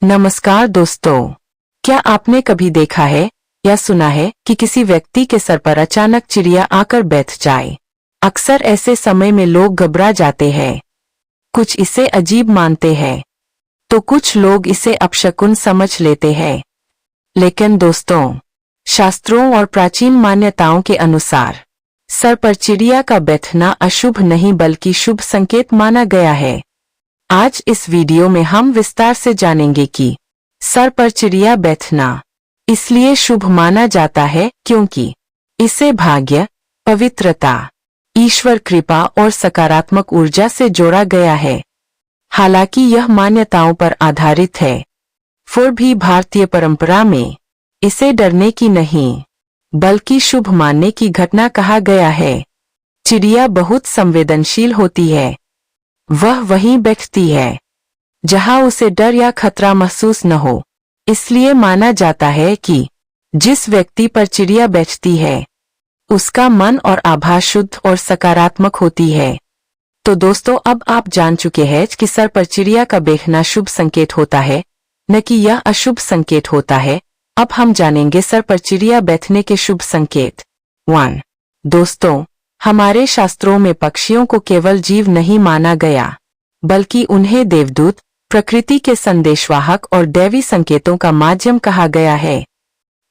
नमस्कार दोस्तों, क्या आपने कभी देखा है या सुना है कि किसी व्यक्ति के सर पर अचानक चिड़िया आकर बैठ जाए? अक्सर ऐसे समय में लोग घबरा जाते हैं। कुछ इसे अजीब मानते हैं, तो कुछ लोग इसे अपशकुन समझ लेते हैं। लेकिन दोस्तों, शास्त्रों और प्राचीन मान्यताओं के अनुसार सर पर चिड़िया का बैठना अशुभ नहीं बल्कि शुभ संकेत माना गया है। आज इस वीडियो में हम विस्तार से जानेंगे कि सर पर चिड़िया बैठना इसलिए शुभ माना जाता है क्योंकि इसे भाग्य, पवित्रता, ईश्वर कृपा और सकारात्मक ऊर्जा से जोड़ा गया है। हालांकि यह मान्यताओं पर आधारित है, फिर भी भारतीय परंपरा में इसे डरने की नहीं बल्कि शुभ मानने की घटना कहा गया है। चिड़िया बहुत संवेदनशील होती है। वह वहीं बैठती है जहां उसे डर या खतरा महसूस न हो। इसलिए माना जाता है कि जिस व्यक्ति पर चिड़िया बैठती है उसका मन और आभा शुद्ध और सकारात्मक होती है। तो दोस्तों, अब आप जान चुके हैं कि सर पर चिड़िया का बैठना शुभ संकेत होता है, न कि यह अशुभ संकेत होता है। अब हम जानेंगे सर पर चिड़िया बैठने के शुभ संकेत। 1. दोस्तों, हमारे शास्त्रों में पक्षियों को केवल जीव नहीं माना गया बल्कि उन्हें देवदूत, प्रकृति के संदेशवाहक और दैवी संकेतों का माध्यम कहा गया है।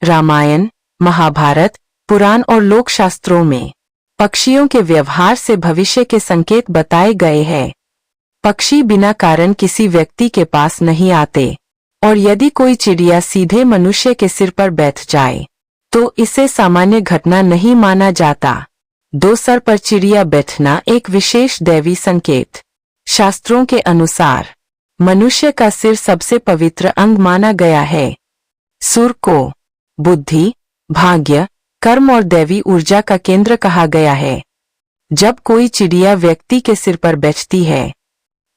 रामायण, महाभारत, पुराण और लोक शास्त्रों में पक्षियों के व्यवहार से भविष्य के संकेत बताए गए हैं। पक्षी बिना कारण किसी व्यक्ति के पास नहीं आते, और यदि कोई चिड़िया सीधे मनुष्य के सिर पर बैठ जाए तो इसे सामान्य घटना नहीं माना जाता। 2. सर पर चिड़िया बैठना एक विशेष दैवी संकेत। शास्त्रों के अनुसार मनुष्य का सिर सबसे पवित्र अंग माना गया है। सुर को बुद्धि, भाग्य, कर्म और दैवी ऊर्जा का केंद्र कहा गया है। जब कोई चिड़िया व्यक्ति के सिर पर बैठती है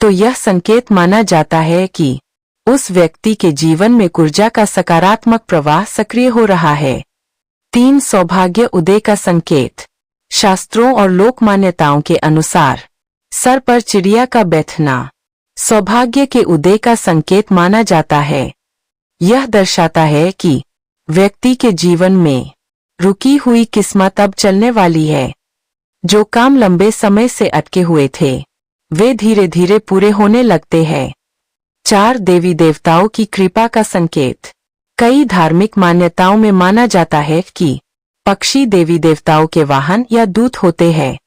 तो यह संकेत माना जाता है कि उस व्यक्ति के जीवन में ऊर्जा का सकारात्मक प्रवाह सक्रिय हो रहा है। 3. सौभाग्य उदय का संकेत। शास्त्रों और लोक मान्यताओं के अनुसार सर पर चिड़िया का बैठना सौभाग्य के उदय का संकेत माना जाता है। यह दर्शाता है कि व्यक्ति के जीवन में रुकी हुई किस्मत अब चलने वाली है। जो काम लंबे समय से अटके हुए थे वे धीरे धीरे पूरे होने लगते हैं। 4. देवी देवताओं की कृपा का संकेत। कई धार्मिक मान्यताओं में माना जाता है कि पक्षी देवी देवताओं के वाहन या दूत होते हैं।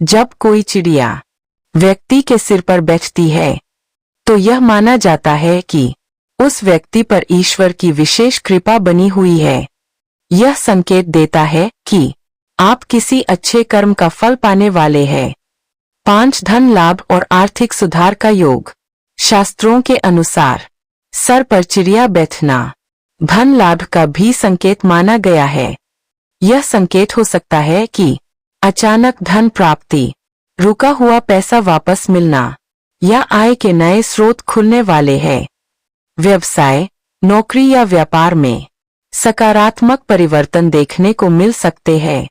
जब कोई चिड़िया व्यक्ति के सिर पर बैठती है तो यह माना जाता है कि उस व्यक्ति पर ईश्वर की विशेष कृपा बनी हुई है। यह संकेत देता है कि आप किसी अच्छे कर्म का फल पाने वाले हैं। 5. धन लाभ और आर्थिक सुधार का योग। शास्त्रों के अनुसार सर पर चिड़िया बैठना धन लाभ का भी संकेत माना गया है। यह संकेत हो सकता है कि अचानक धन प्राप्ति, रुका हुआ पैसा वापस मिलना या आय के नए स्रोत खुलने वाले हैं। व्यवसाय, नौकरी या व्यापार में सकारात्मक परिवर्तन देखने को मिल सकते हैं।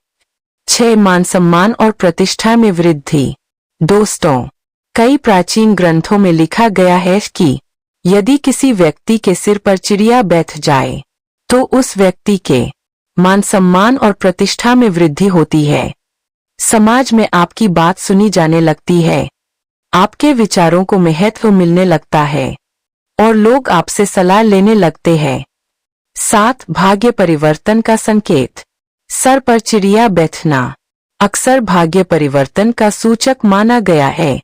6. मान सम्मान और प्रतिष्ठा में वृद्धि। दोस्तों, कई प्राचीन ग्रंथों में लिखा गया है कि यदि किसी व्यक्ति के सिर पर चिड़िया बैठ जाए तो उस व्यक्ति के मान सम्मान और प्रतिष्ठा में वृद्धि होती है। समाज में आपकी बात सुनी जाने लगती है, आपके विचारों को महत्व मिलने लगता है और लोग आपसे सलाह लेने लगते हैं। 7. भाग्य परिवर्तन का संकेत। सर पर चिड़िया बैठना अक्सर भाग्य परिवर्तन का सूचक माना गया है।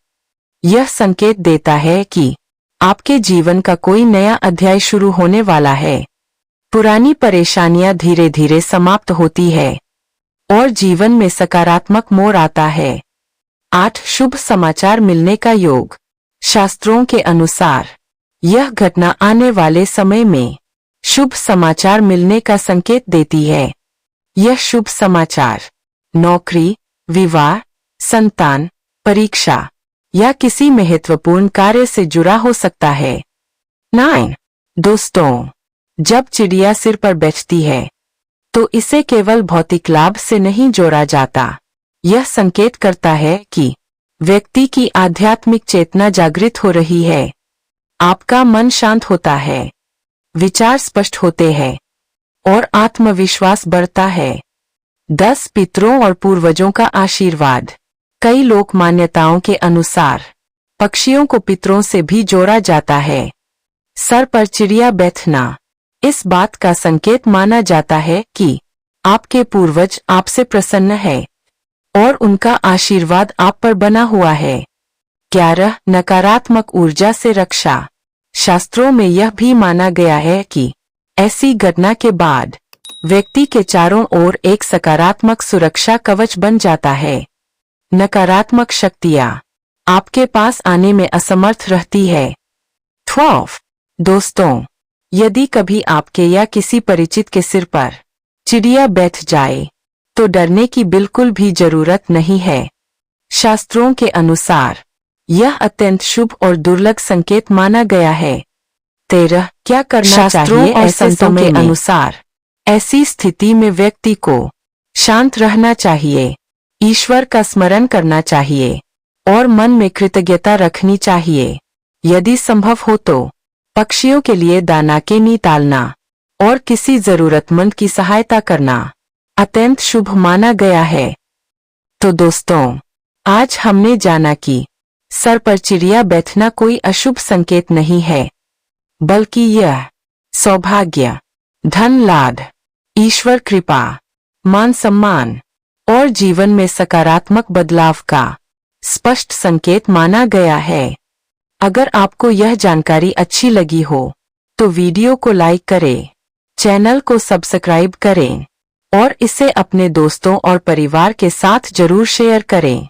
यह संकेत देता है कि आपके जीवन का कोई नया अध्याय शुरू होने वाला है। पुरानी परेशानियां धीरे धीरे समाप्त होती है और जीवन में सकारात्मक मोड़ आता है। 8. शुभ समाचार मिलने का योग। शास्त्रों के अनुसार यह घटना आने वाले समय में शुभ समाचार मिलने का संकेत देती है। यह शुभ समाचार नौकरी, विवाह, संतान, परीक्षा या किसी महत्वपूर्ण कार्य से जुड़ा हो सकता है। 9. दोस्तों, जब चिड़िया सिर पर बैठती है तो इसे केवल भौतिक लाभ से नहीं जोड़ा जाता। यह संकेत करता है कि व्यक्ति की आध्यात्मिक चेतना जागृत हो रही है। आपका मन शांत होता है, विचार स्पष्ट होते हैं और आत्मविश्वास बढ़ता है। 10 पितरों और पूर्वजों का आशीर्वाद। कई लोक मान्यताओं के अनुसार पक्षियों को पितरों से भी जोड़ा जाता है। सर पर चिड़िया बैठना इस बात का संकेत माना जाता है कि आपके पूर्वज आपसे प्रसन्न है और उनका आशीर्वाद आप पर बना हुआ है। 11 नकारात्मक ऊर्जा से रक्षा। शास्त्रों में यह भी माना गया है कि ऐसी घटना के बाद व्यक्ति के चारों ओर एक सकारात्मक सुरक्षा कवच बन जाता है। नकारात्मक शक्तियां आपके पास आने में असमर्थ रहती है। 12 दोस्तों, यदि कभी आपके या किसी परिचित के सिर पर चिड़िया बैठ जाए तो डरने की बिल्कुल भी जरूरत नहीं है। शास्त्रों के अनुसार यह अत्यंत शुभ और दुर्लभ संकेत माना गया है। 13 क्या करना चाहिए ऐसे समय के अनुसार? ऐसी स्थिति में व्यक्ति को शांत रहना चाहिए, ईश्वर का स्मरण करना चाहिए और मन में कृतज्ञता रखनी चाहिए। यदि संभव हो तो पक्षियों के लिए दाना के निकालना और किसी जरूरतमंद की सहायता करना अत्यंत शुभ माना गया है। तो दोस्तों, आज हमने जाना कि सर पर चिड़िया बैठना कोई अशुभ संकेत नहीं है, बल्कि यह सौभाग्य, धन लाभ, ईश्वर कृपा, मान सम्मान और जीवन में सकारात्मक बदलाव का स्पष्ट संकेत माना गया है। अगर आपको यह जानकारी अच्छी लगी हो तो वीडियो को लाइक करें, चैनल को सब्सक्राइब करें और इसे अपने दोस्तों और परिवार के साथ जरूर शेयर करें।